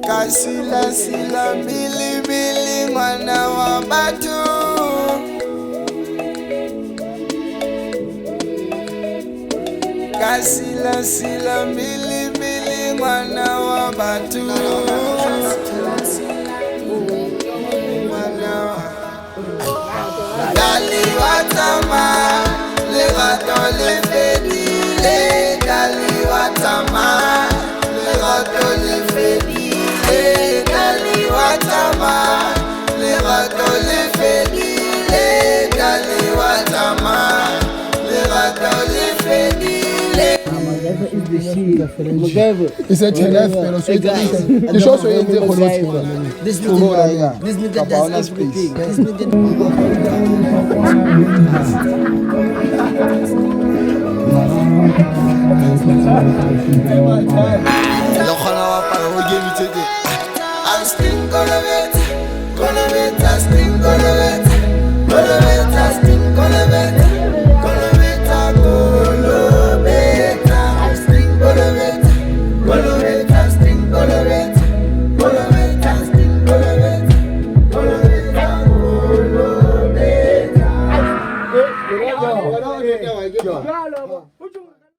Kasila sila mbili mbili mwana wa batu. Kasila sila mbili mbili mwana wa batu. Dali watama le gato le fedile. Dali watama le gato le fedile. Dali watama le gato le fedile. Dali watama le gato le fedile. It's a chef, pero soy the show soy de color. This nigga does everything. This nigga